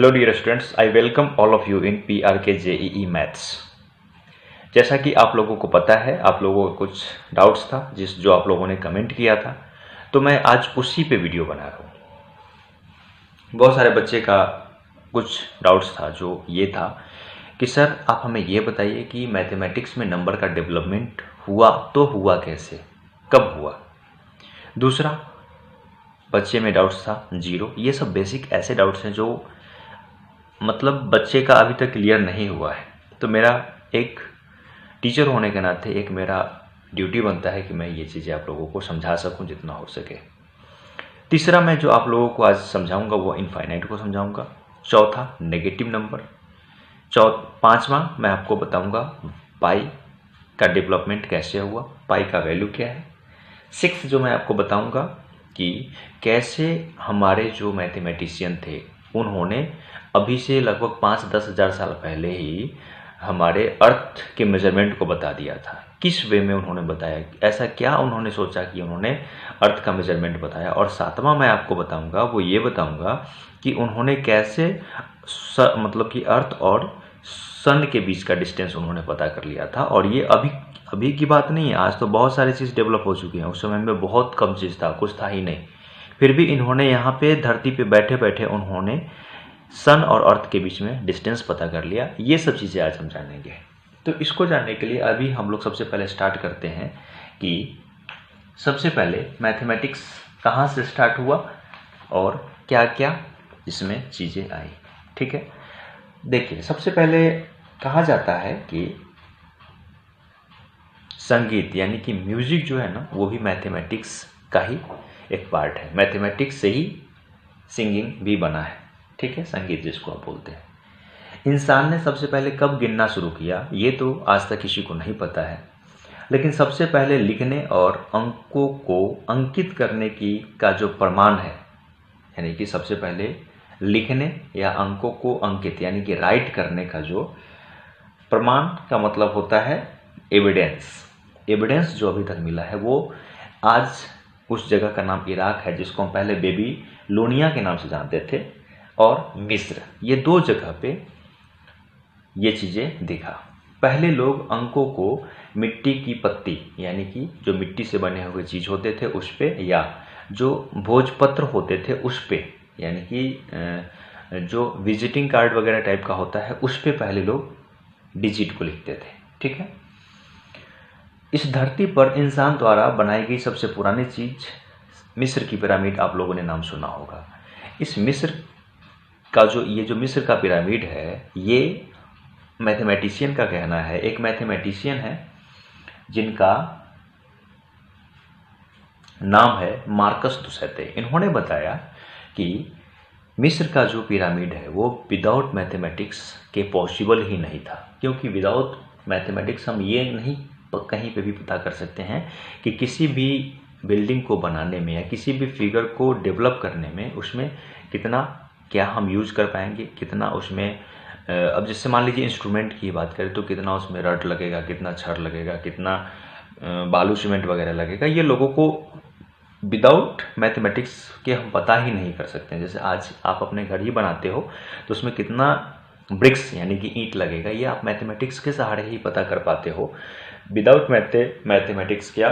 Hello dear students, I welcome all of you in PRK JEE maths. जैसा कि आप लोगों को पता है, आप लोगों को कुछ डाउट्स था जो आप लोगों ने कमेंट किया था, तो मैं आज उसी पे वीडियो बना रहा हूँ। बहुत सारे बच्चे का कुछ डाउट्स था, जो ये था कि सर आप हमें ये बताइए कि मैथमेटिक्स में नंबर का डेवलपमेंट हुआ तो हुआ कैसे, कब हुआ। दूसरा बच्चे में डाउट्स था जीरो। ये सब बेसिक ऐसे डाउट्स हैं जो मतलब बच्चे का अभी तक क्लियर नहीं हुआ है। तो मेरा एक टीचर होने के नाते एक मेरा ड्यूटी बनता है कि मैं ये चीज़ें आप लोगों को समझा सकूं जितना हो सके। तीसरा मैं जो आप लोगों को आज समझाऊंगा वो इनफाइनाइट को समझाऊंगा। चौथा नेगेटिव नंबर। पांचवा मैं आपको बताऊंगा पाई का डेवलपमेंट कैसे हुआ, पाई का वैल्यू क्या है। सिक्स्थ जो मैं आपको बताऊंगा कि कैसे हमारे जो मैथमेटिशियन थे उन्होंने अभी से लगभग 5-10 हज़ार साल पहले ही हमारे अर्थ के मेजरमेंट को बता दिया था। किस वे में उन्होंने बताया, ऐसा क्या उन्होंने सोचा कि उन्होंने अर्थ का मेजरमेंट बताया। और सातवां मैं आपको बताऊंगा वो ये बताऊंगा कि उन्होंने कैसे मतलब कि अर्थ और सन के बीच का डिस्टेंस उन्होंने पता कर लिया था। और ये अभी की बात नहीं है, आज तो बहुत सारी चीज़ डेवलप हो चुकी हैं। उस समय में बहुत कम चीज़ था, कुछ था ही नहीं। फिर भी इन्होंने यहाँ पे धरती पे बैठे बैठे उन्होंने सन और अर्थ के बीच में डिस्टेंस पता कर लिया। ये सब चीज़ें आज हम जानेंगे। तो इसको जानने के लिए अभी हम लोग सबसे पहले स्टार्ट करते हैं कि सबसे पहले मैथमेटिक्स कहाँ से स्टार्ट हुआ और क्या क्या इसमें चीज़ें आई। ठीक है, देखिए सबसे पहले कहा जाता है कि संगीत यानी कि म्यूजिक जो है ना, वो भी मैथमेटिक्स का ही एक पार्ट है। मैथमेटिक्स से ही सिंगिंग भी बना है। ठीक है, संगीत जिसको आप बोलते हैं। इंसान ने सबसे पहले कब गिनना शुरू किया ये तो आज तक किसी को नहीं पता है, लेकिन सबसे पहले लिखने और अंकों को अंकित करने की का जो प्रमाण है, यानी कि सबसे पहले लिखने या अंकों को अंकित यानी कि राइट करने का जो प्रमाण का मतलब होता है एविडेंस। एविडेंस जो अभी तक मिला है वो आज उस जगह का नाम इराक है, जिसको हम पहले बेबीलोनिया के नाम से जानते थे, और मिस्र। ये दो जगह पे ये चीज़ें दिखा। पहले लोग अंकों को मिट्टी की पत्ती यानी कि जो मिट्टी से बने हुए चीज़ होते थे उस पे, या जो भोजपत्र होते थे उस पे, यानी कि जो विजिटिंग कार्ड वगैरह टाइप का होता है उस पे पहले लोग डिजिट को लिखते थे। ठीक है, इस धरती पर इंसान द्वारा बनाई गई सबसे पुरानी चीज़ मिस्र की पिरामिड, आप लोगों ने नाम सुना होगा। इस मिस्र का जो मिस्र का पिरामिड है, ये मैथमेटिशियन का कहना है, एक मैथमेटिशियन है जिनका नाम है मार्कस दुसैते। इन्होंने बताया कि मिस्र का जो पिरामिड है वो विदाउट मैथमेटिक्स के पॉसिबल ही नहीं था, क्योंकि विदाउट मैथमेटिक्स हम ये नहीं कहीं पे भी पता कर सकते हैं कि किसी भी बिल्डिंग को बनाने में या किसी भी फिगर को डेवलप करने में उसमें कितना क्या हम यूज कर पाएंगे, कितना उसमें अब जैसे मान लीजिए इंस्ट्रूमेंट की बात करें तो कितना उसमें रड लगेगा, कितना छड़ लगेगा, कितना बालू सीमेंट वगैरह लगेगा, ये लोगों को विदाउट मैथमेटिक्स के हम पता ही नहीं कर सकते हैं। जैसे आज आप अपने घर ही बनाते हो तो उसमें कितना ब्रिक्स यानी कि ईंट लगेगा, ये आप मैथमेटिक्स के सहारे ही पता कर पाते हो। विदाउट मैथमेटिक्स क्या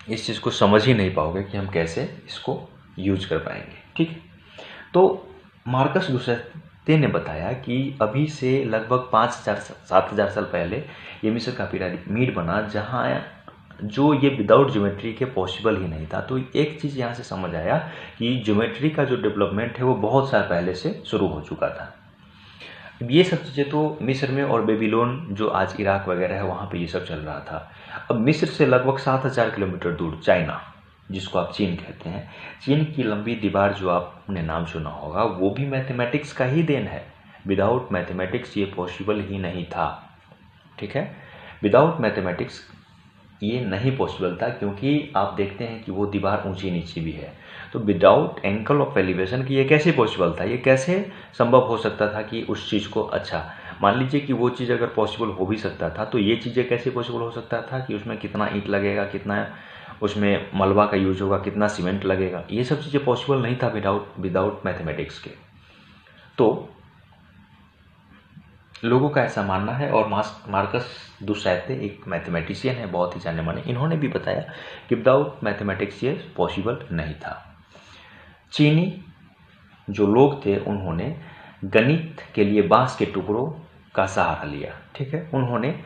इस चीज़ को समझ ही नहीं पाओगे कि हम कैसे इसको यूज कर पाएंगे। ठीक है, तो मार्कस दुसैते ने बताया कि अभी से लगभग 5,000-7,000 साल पहले ये मिस्र का पिरामिड बना, जहाँ जो ये विदाउट ज्योमेट्री के पॉसिबल ही नहीं था। तो एक चीज़ यहाँ से समझ आया कि ज्योमेट्री का जो डेवलपमेंट है वो बहुत साल पहले से शुरू हो चुका था। ये सब चीज़ें तो मिस्र में, और बेबीलोन जो आज इराक वगैरह है वहाँ पे ये सब चल रहा था। अब मिस्र से लगभग 7,000 किलोमीटर दूर चाइना, जिसको आप चीन कहते हैं, चीन की लंबी दीवार जो आपने नाम सुना होगा, वो भी मैथमेटिक्स का ही देन है। विदाउट मैथमेटिक्स ये पॉसिबल ही नहीं था। ठीक है, विदाउट मैथमेटिक्स ये नहीं पॉसिबल था, क्योंकि आप देखते हैं कि वो दीवार ऊंची नीची भी है। तो विदाउट एंगल ऑफ एलिवेशन की ये कैसे पॉसिबल था, ये कैसे संभव हो सकता था कि उस चीज़ को, अच्छा मान लीजिए कि वो चीज़ अगर पॉसिबल हो भी सकता था तो ये चीज़ें कैसे पॉसिबल हो सकता था कि उसमें कितना ईंट लगेगा, कितना उसमें मलबा का यूज होगा, कितना सीमेंट लगेगा, ये सब चीज़ें पॉसिबल नहीं था विदाउट मैथमेटिक्स के। तो लोगों का ऐसा मानना है, और मार्कस दुसैते एक मैथमेटिशियन है, बहुत ही जाने माने, इन्होंने भी बताया कि विदाउट मैथमेटिक्स ये पॉसिबल नहीं था। चीनी जो लोग थे उन्होंने गणित के लिए बांस के टुकड़ों का सहारा लिया, ठीक है। उन्होंने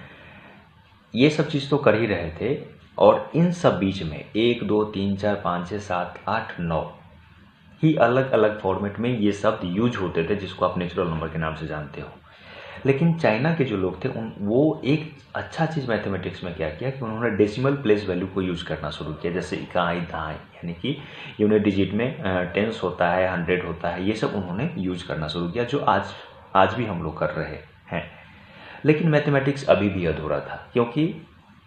ये सब चीज़ तो कर ही रहे थे, और इन सब बीच में 1 2 3 4 5 6 7 8 9 ही अलग अलग फॉर्मेट में ये शब्द यूज होते थे, जिसको आप नेचुरल नंबर के नाम से जानते हो। लेकिन चाइना के जो लोग थे वो एक अच्छा चीज़ मैथमेटिक्स में क्या किया कि उन्होंने डेसिमल प्लेस वैल्यू को यूज़ करना शुरू किया, जैसे इकाई दहाई, यानी कि यूनिट डिजिट में टेंस होता है, 100 होता है, ये सब उन्होंने यूज करना शुरू किया, जो आज भी हम लोग कर रहे हैं। लेकिन मैथमेटिक्स अभी भी अधूरा था, क्योंकि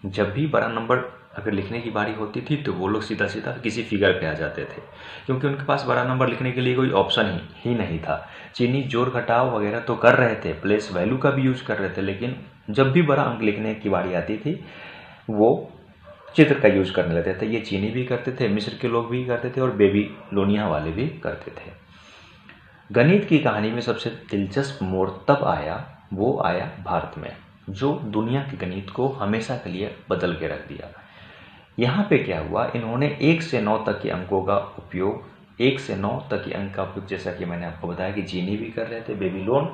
जब भी बड़ा नंबर अगर लिखने की बारी होती थी तो वो लोग सीधा सीधा किसी फिगर पे आ जाते थे, क्योंकि उनके पास बड़ा नंबर लिखने के लिए कोई ऑप्शन ही नहीं था। चीनी जोड़ घटाव वगैरह तो कर रहे थे, प्लेस वैल्यू का भी यूज कर रहे थे, लेकिन जब भी बड़ा अंक लिखने की बारी आती थी वो चित्र का यूज करने लगते थे। ये चीनी भी करते थे, मिस्र के लोग भी करते थे, और बेबीलोनिया वाले भी करते थे। गणित की कहानी में सबसे दिलचस्प मोड़ तब आया, वो आया भारत में, जो दुनिया के गणित को हमेशा के लिए बदल के रख दिया। यहाँ पे क्या हुआ, इन्होंने 1 से 9 तक के अंकों का उपयोग, 1 से 9 तक के अंक का उपयोग, जैसा कि मैंने आपको बताया कि चीनी भी कर रहे थे, बेबीलोन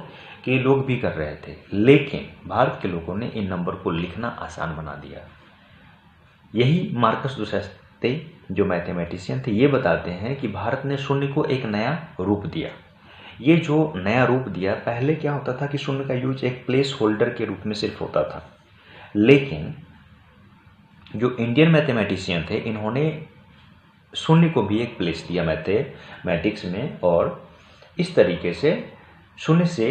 के लोग भी कर रहे थे, लेकिन भारत के लोगों ने इन नंबर को लिखना आसान बना दिया। यही मार्कस दुसैते जो मैथमेटिशियन थे ये बताते हैं कि भारत ने शून्य को एक नया रूप दिया। ये जो नया रूप दिया, पहले क्या होता था कि शून्य का यूज एक प्लेस होल्डर के रूप में सिर्फ होता था, लेकिन जो इंडियन मैथमेटिशियन थे इन्होंने शून्य को भी एक प्लेस दिया मैथमेटिक्स में, और इस तरीके से 0 से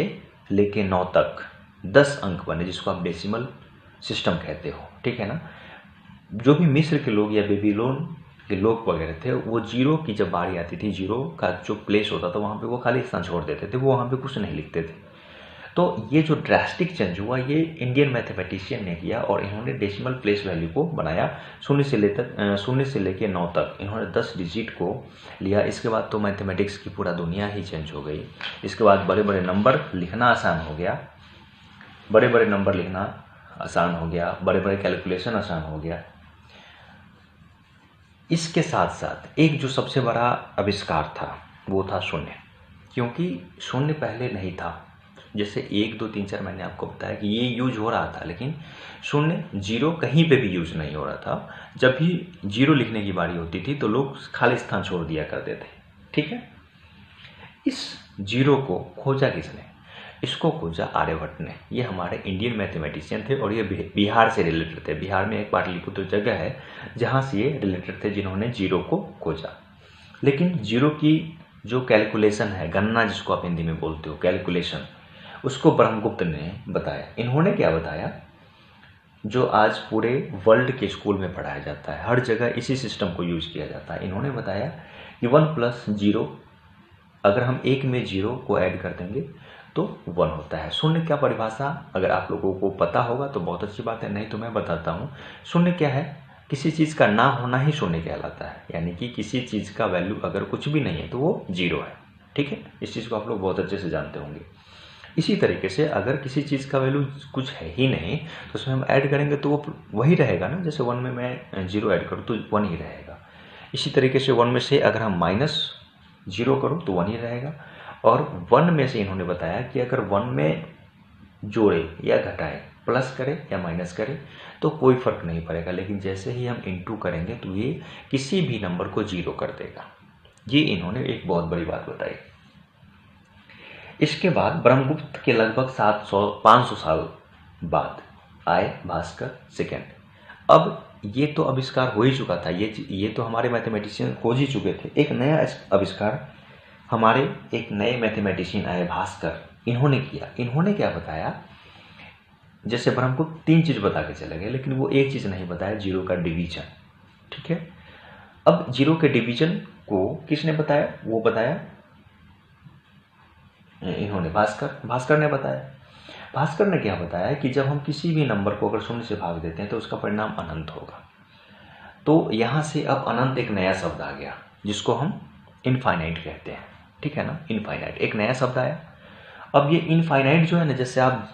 लेके 9 तक 10 अंक बने, जिसको आप डेसिमल सिस्टम कहते हो, ठीक है ना। जो भी मिस्र के लोग या बेबीलोन के लोग वगैरह थे, वो जीरो की जब बारी आती थी, जीरो का जो प्लेस होता था वहाँ पे वो खाली स्थान छोड़ देते थे, वो वहाँ पे कुछ नहीं लिखते थे। तो ये जो ड्रास्टिक चेंज हुआ ये इंडियन मैथमेटिशियन ने किया, और इन्होंने डेसिमल प्लेस वैल्यू को बनाया 0 से लेके 9 तक, इन्होंने 10 डिजिट को लिया। इसके बाद तो मैथमेटिक्स की पूरा दुनिया ही चेंज हो गई। इसके बाद बड़े बड़े नंबर लिखना आसान हो गया, बड़े बड़े कैलकुलेशन आसान हो गया। इसके साथ साथ एक जो सबसे बड़ा आविष्कार था वो था शून्य, क्योंकि शून्य पहले नहीं था। जैसे 1 2 3 4 मैंने आपको बताया कि ये यूज हो रहा था, लेकिन शून्य, जीरो कहीं पे भी यूज नहीं हो रहा था। जब भी जीरो लिखने की बारी होती थी तो लोग खाली स्थान छोड़ दिया करते थे, ठीक है। इस जीरो को खोजा किसने? इसको खोजा आर्यभट्ट ने। ये हमारे इंडियन मैथमेटिशियन थे, और ये बिहार से रिलेटेड थे। बिहार में एक पाटलिपुत्र जगह है जहाँ से ये रिलेटेड थे, जिन्होंने जीरो को खोजा। लेकिन जीरो की जो कैलकुलेशन है, गणना जिसको आप हिंदी में बोलते हो, कैलकुलेशन, उसको ब्रह्मगुप्त ने बताया। इन्होंने क्या बताया, जो आज पूरे वर्ल्ड के स्कूल में पढ़ाया जाता है, हर जगह इसी सिस्टम को यूज किया जाता है। इन्होंने बताया कि 1 + 0, अगर हम 1 में 0 को ऐड कर देंगे तो 1 होता है। शून्य क्या परिभाषा अगर आप लोगों को पता होगा तो बहुत अच्छी बात है, नहीं तो मैं बताता हूँ। शून्य क्या है? किसी चीज़ का ना होना ही शून्य कहलाता है, यानी कि किसी चीज़ का वैल्यू अगर कुछ भी नहीं है तो वो 0 है, ठीक है। इस चीज़ को आप लोग बहुत अच्छे से जानते होंगे। इसी तरीके से अगर किसी चीज़ का वैल्यू कुछ है ही नहीं तो उसमें हम ऐड करेंगे तो वो वही रहेगा ना। जैसे 1 में मैं 0 ऐड करूँ तो 1 ही रहेगा। इसी तरीके से 1 में से अगर हम -0 करूँ तो 1 ही रहेगा। और 1 में से इन्होंने बताया कि अगर 1 में जोड़े या घटाए, प्लस करें या माइनस करें तो कोई फर्क नहीं पड़ेगा, लेकिन जैसे ही हम इंटू करेंगे तो ये किसी भी नंबर को 0 कर देगा। ये इन्होंने एक बहुत बड़ी बात बताई। इसके बाद ब्रह्मगुप्त के लगभग 500 साल बाद आए भास्कर सेकेंड। अब ये तो आविष्कार हो ही चुका था, ये तो हमारे मैथमेटिशियन खोज ही चुके थे। एक नया आविष्कार हमारे एक नए मैथमेटिशियन आए भास्कर, इन्होंने किया। इन्होंने क्या बताया, जैसे ब्रह्मगुप्त 3 चीज़ बता के चले गए, लेकिन वो एक चीज़ नहीं बताया, 0 का डिवीजन, ठीक है। अब 0 के डिवीजन को किसने बताया? वो बताया इन्होंने, भास्कर ने बताया। भास्कर ने क्या बताया कि जब हम किसी भी नंबर को अगर 0 से भाग देते हैं तो उसका परिणाम अनंत होगा। तो यहाँ से अब अनंत एक नया शब्द आ गया जिसको हम इनफाइनाइट कहते हैं, ठीक है ना। इनफाइनाइट एक नया शब्द आया। अब ये इनफाइनाइट जो है ना, जैसे आप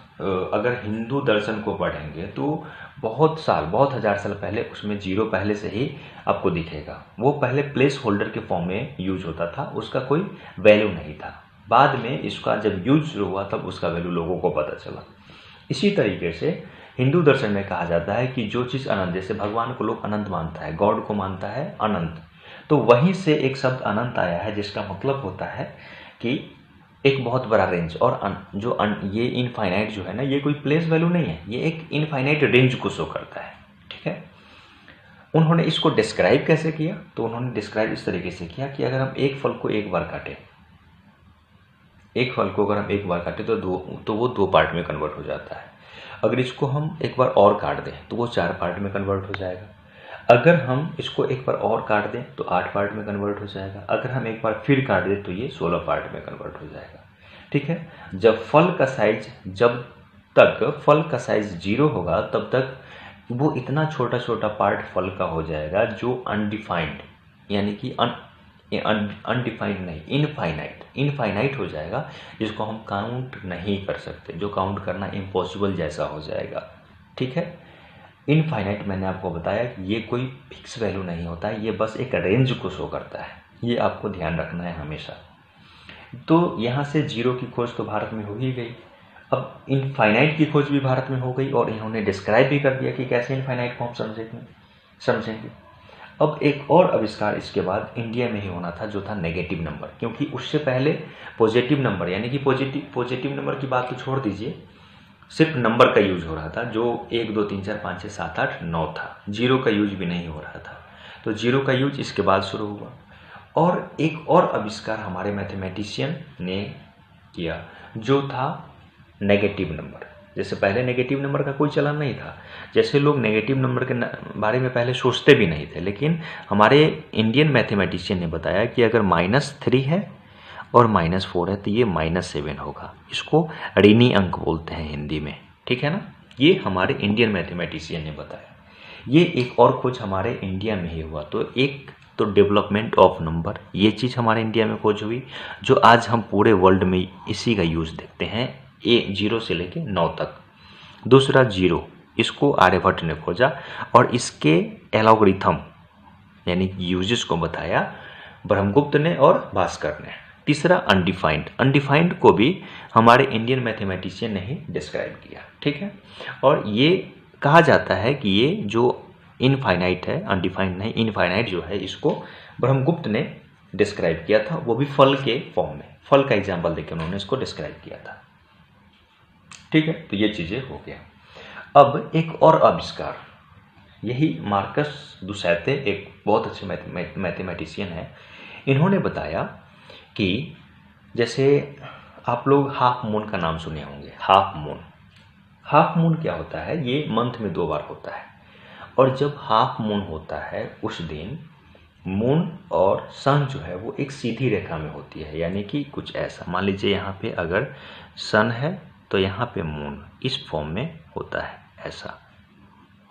अगर हिंदू दर्शन को पढ़ेंगे तो बहुत साल, बहुत हजार साल पहले उसमें जीरो पहले से ही आपको दिखेगा। वो पहले प्लेस होल्डर के फॉर्म में यूज होता था, उसका कोई वैल्यू नहीं था। बाद में इसका जब यूज शुरू हुआ तब उसका वैल्यू लोगों को पता चला। इसी तरीके से हिंदू दर्शन में कहा जाता है कि जो चीज़ अनंत, जैसे भगवान को लोग अनंत मानता है, गॉड को मानता है अनंत, तो वहीं से एक शब्द अनंत आया है जिसका मतलब होता है कि एक बहुत बड़ा रेंज। और ये इनफाइनाइट जो है ना, ये कोई प्लेस वैल्यू नहीं है, ये एक इनफाइनाइट रेंज को शो करता है। ठीक है, उन्होंने इसको डिस्क्राइब कैसे किया? तो उन्होंने डिस्क्राइब इस तरीके से किया कि अगर हम एक फल को एक बार काटें, एक फल को अगर हम एक बार काटें तो वो दो पार्ट में कन्वर्ट हो जाता है। अगर इसको हम एक बार और काट दें तो वो 4 पार्ट में कन्वर्ट हो जाएगा। अगर हम इसको एक बार और काट दें तो 8 पार्ट में कन्वर्ट हो जाएगा। अगर हम एक बार फिर काट दें तो ये 16 पार्ट में कन्वर्ट हो जाएगा। ठीक है, जब तक फल का साइज 0 होगा तब तक वो इतना छोटा छोटा पार्ट फल का हो जाएगा जो अनडिफाइंड, यानी कि अनडिफाइंड नहीं, इनफाइनाइट हो जाएगा, जिसको हम काउंट नहीं कर सकते, जो काउंट करना इम्पॉसिबल जैसा हो जाएगा। ठीक है, इनफाइनाइट मैंने आपको बताया कि ये कोई फिक्स वैल्यू नहीं होता है, ये बस एक रेंज को शो करता है, ये आपको ध्यान रखना है हमेशा। तो यहाँ से जीरो की खोज तो भारत में हो ही गई, अब इनफाइनाइट की खोज भी भारत में हो गई और इन्होंने डिस्क्राइब भी कर दिया कि कैसे इनफाइनाइट को हम समझेंगे। अब एक और आविष्कार इसके बाद इंडिया में ही होना था, जो था नेगेटिव नंबर, क्योंकि उससे पहले पॉजिटिव नंबर, यानी कि पॉजिटिव नंबर की बात तो छोड़ दीजिए, सिर्फ नंबर का यूज हो रहा था, जो 1 2 3 4 5 6 7 8 9 था, जीरो का यूज भी नहीं हो रहा था। तो जीरो का यूज इसके बाद शुरू हुआ। और एक और आविष्कार हमारे मैथमेटिशियन ने किया, जो था नेगेटिव नंबर। जैसे पहले नेगेटिव नंबर का कोई चलन नहीं था, जैसे लोग नेगेटिव नंबर के बारे में पहले सोचते भी नहीं थे, लेकिन हमारे इंडियन मैथमेटिशियन ने बताया कि अगर -3 है और -4 है तो ये -7 होगा। इसको ऋणी अंक बोलते हैं हिंदी में। ठीक है ना, ये हमारे इंडियन मैथमेटिशियन ने बताया। ये एक और खोज हमारे इंडिया में ही हुआ। तो एक तो डेवलपमेंट ऑफ नंबर, ये चीज़ हमारे इंडिया में खोज हुई, जो आज हम पूरे वर्ल्ड में इसी का यूज़ देखते हैं, 0 से लेके 9 तक। दूसरा जीरो, इसको आर्यभट्ट ने खोजा और इसके एलॉगरिथम यानी यूजेस को बताया ब्रह्मगुप्त ने और भास्कर ने। तीसरा अनडिफाइंड को भी हमारे इंडियन मैथमेटिशियन ने ही डिस्क्राइब किया। ठीक है, और ये कहा जाता है कि ये जो इनफाइनाइट है, अनडिफाइंड नहीं, इनफाइनाइट जो है, इसको ब्रह्मगुप्त ने डिस्क्राइब किया था, वो भी फल के फॉर्म में, फल का एग्जाम्पल देकर उन्होंने इसको डिस्क्राइब किया था। ठीक है, तो ये चीज़ें हो गया। अब एक और आविष्कार, यही मार्कस दुसैते एक बहुत अच्छे मैथमेटिशियन है, इन्होंने बताया कि जैसे आप लोग हाफ मून का नाम सुने होंगे। हाफ मून क्या होता है? ये मंथ में 2 बार होता है, और जब हाफ मून होता है उस दिन मून और सन जो है वो एक सीधी रेखा में होती है, यानी कि कुछ ऐसा, मान लीजिए यहाँ पे अगर सन है तो यहाँ पे मून इस फॉर्म में होता है, ऐसा,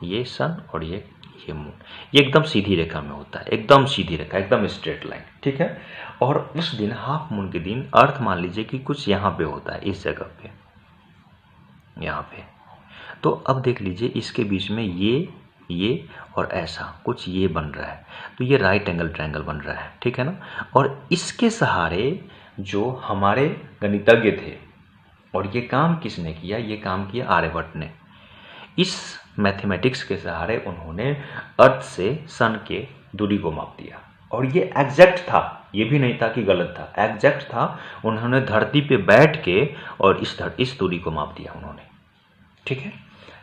ये सन और ये मून, ये एकदम सीधी रेखा में होता है, एकदम सीधी रेखा, एकदम स्ट्रेट लाइन। ठीक है, और उस दिन हाफ मून के दिन अर्थ मान लीजिए कि कुछ यहाँ पे होता है, इस जगह पे, यहाँ पे। तो अब देख लीजिए इसके बीच में ये और ऐसा कुछ ये बन रहा है, तो ये राइट एंगल ट्रायंगल बन रहा है। ठीक है ना, और इसके सहारे जो हमारे गणितज्ञ थे, और ये काम किसने किया? ये काम किया आर्यभट्ट ने। इस मैथमेटिक्स के सहारे उन्होंने अर्थ से सन के दूरी को माप दिया, और ये एग्जैक्ट था, ये भी नहीं था कि गलत था, एग्जैक्ट था। उन्होंने धरती पे बैठ के और इस दूरी को माप दिया उन्होंने। ठीक है,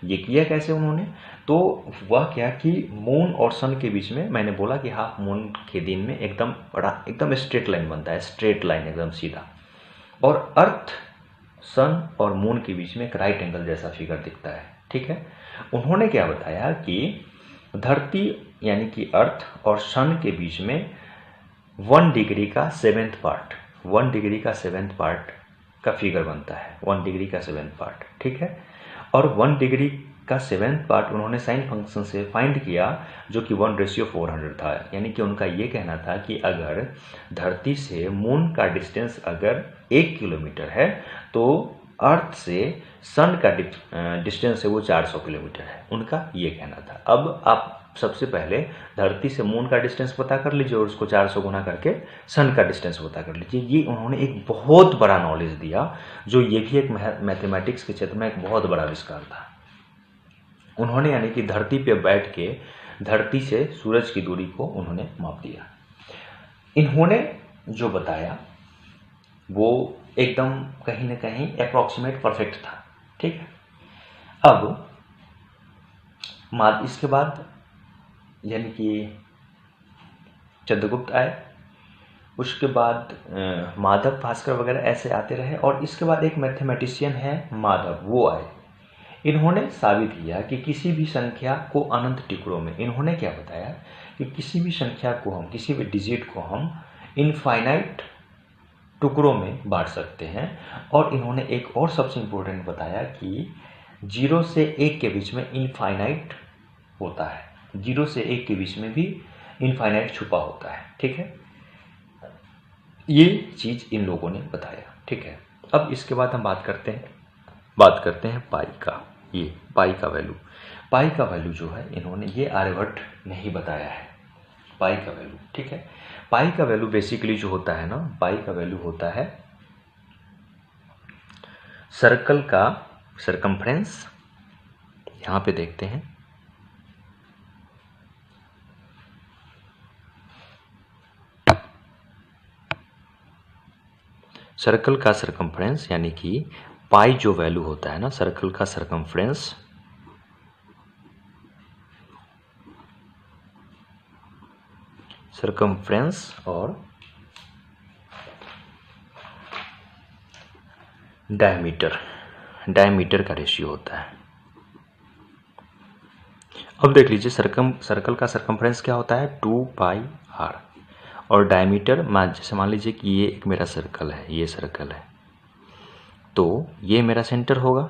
ये किया कैसे उन्होंने? तो वह क्या कि मून और सन के बीच में, मैंने बोला कि हाफ मून के दिन में एकदम स्ट्रेट लाइन बनता है, स्ट्रेट लाइन एकदम सीधा, और अर्थ, सन और मून के बीच में एक राइट एंगल जैसा फिगर दिखता है। ठीक है, उन्होंने क्या बताया कि धरती यानी कि अर्थ और सन के बीच में 1 डिग्री का 7th पार्ट, 1 डिग्री का 7th पार्ट का फिगर बनता है, 1 डिग्री का 7th पार्ट। ठीक है, और 1 डिग्री का 7th पार्ट उन्होंने साइन फंक्शन से फाइंड किया, जो कि 1:400 था। यानी कि उनका ये कहना था कि अगर धरती से मून का डिस्टेंस अगर 1 किलोमीटर है तो अर्थ से सन का डिस्टेंस है वो 400 किलोमीटर है, उनका ये कहना था। अब आप सबसे पहले धरती से मून का डिस्टेंस पता कर लीजिए और उसको 400 गुना करके सन का डिस्टेंस पता कर लीजिए। ये उन्होंने एक बहुत बड़ा नॉलेज दिया, जो ये भी एक मैथमेटिक्स के क्षेत्र में एक बहुत बड़ा आविष्कार था। उन्होंने यानी कि धरती पे बैठ के धरती से सूरज की दूरी को उन्होंने माप दिया। इन्होंने जो बताया वो एकदम कहीं ना कहीं अप्रॉक्सीमेट परफेक्ट था, ठीक है। अब इसके बाद यानी कि चंद्रगुप्त आए, उसके बाद माधव भास्कर वगैरह ऐसे आते रहे, और इसके बाद एक मैथमेटिशियन है माधव, वो आए। इन्होंने साबित किया कि किसी भी संख्या को अनंत टुकड़ों में, इन्होंने क्या बताया कि किसी भी संख्या को हम, किसी भी डिजिट को हम इनफाइनाइट टुकड़ों में बांट सकते हैं। और इन्होंने एक और सबसे इम्पोर्टेंट बताया कि 0 से 1 के बीच में इनफाइनाइट होता है, 0 से 1 के बीच में भी इनफाइनाइट छुपा होता है, ठीक है। ये चीज़ इन लोगों ने बताया, ठीक है। अब इसके बाद हम बात करते हैं पाई का। ये पाई का वैल्यू जो है इन्होंने, ये आर्यभट्ट नहीं बताया है पाई का वैल्यू, ठीक है। पाई का वैल्यू बेसिकली जो होता है ना, पाई का वैल्यू होता है सर्कल का सरकमफ्रेंस। यहाँ पे देखते हैं, सर्कल का सरकमफ्रेंस यानी कि पाई जो वैल्यू होता है ना, सर्कल का सरकमफ्रेंस और डायमीटर का रेशियो होता है। अब देख लीजिए, सर्कल का सरकमफ्रेंस क्या होता है, 2πr, और डायमीटर जैसे मान लीजिए कि ये एक मेरा सर्कल है, ये सर्कल है, तो ये मेरा सेंटर होगा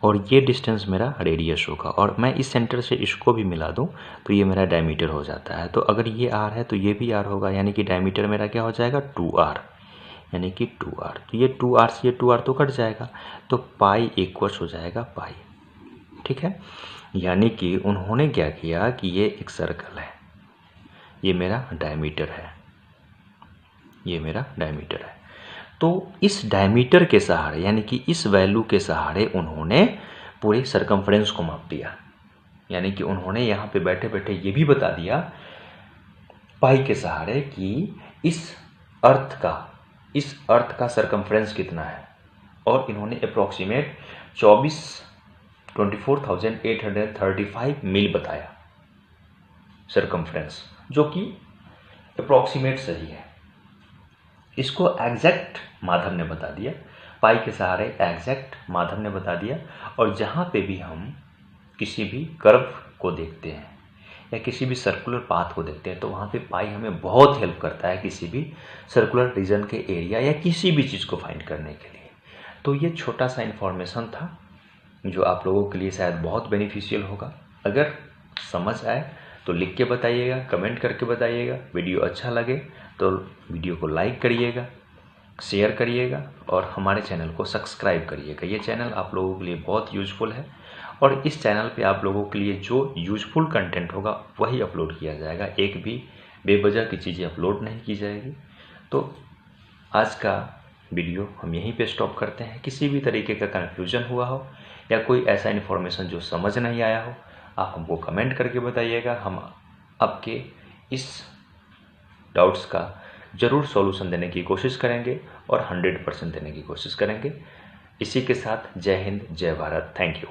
और ये डिस्टेंस मेरा रेडियस होगा, और मैं इस सेंटर से इसको भी मिला दूं तो ये मेरा डायमीटर हो जाता है। तो अगर ये r है तो ये भी r होगा, यानी कि डायमीटर मेरा क्या हो जाएगा, 2r, यानी कि 2r। तो ये 2r से ये 2r तो कट जाएगा, तो पाई इक्वल्स हो जाएगा पाई, ठीक है। यानी कि उन्होंने क्या किया कि ये एक सर्कल है, ये मेरा डायमीटर है, ये मेरा डायमीटर है। तो इस डायमीटर के सहारे यानी कि इस वैल्यू के सहारे उन्होंने पूरे सरकमफ्रेंस को माप दिया। यानी कि उन्होंने यहाँ पे बैठे बैठे ये भी बता दिया पाई के सहारे कि इस अर्थ का सरकमफ्रेंस कितना है, और इन्होंने अप्रॉक्सीमेट 24,835 मील बताया सरकमफ्रेंस, जो कि अप्रॉक्सीमेट सही है। इसको एग्जैक्ट माधव ने बता दिया, पाई के सहारे एग्जैक्ट माधव ने बता दिया। और जहाँ पे भी हम किसी भी कर्व को देखते हैं या किसी भी सर्कुलर पाथ को देखते हैं तो वहाँ पे पाई हमें बहुत हेल्प करता है किसी भी सर्कुलर रीजन के एरिया या किसी भी चीज़ को फाइंड करने के लिए। तो ये छोटा सा इन्फॉर्मेशन था जो आप लोगों के लिए शायद बहुत बेनिफिशियल होगा। अगर समझ आए तो लिख के बताइएगा, कमेंट करके बताइएगा। वीडियो अच्छा लगे तो वीडियो को लाइक करिएगा, शेयर करिएगा और हमारे चैनल को सब्सक्राइब करिएगा। ये चैनल आप लोगों के लिए बहुत यूजफुल है और इस चैनल पे आप लोगों के लिए जो यूजफुल कंटेंट होगा वही अपलोड किया जाएगा, एक भी बेवजह की चीज़ें अपलोड नहीं की जाएगी। तो आज का वीडियो हम यहीं पे स्टॉप करते हैं। किसी भी तरीके का कन्फ्यूजन हुआ हो या कोई ऐसा इन्फॉर्मेशन जो समझ नहीं आया हो, आप हमको कमेंट करके बताइएगा। हम आपके इस डाउट्स का ज़रूर सॉल्यूशन देने की कोशिश करेंगे और 100% देने की कोशिश करेंगे। इसी के साथ जय हिंद, जय भारत, थैंक यू।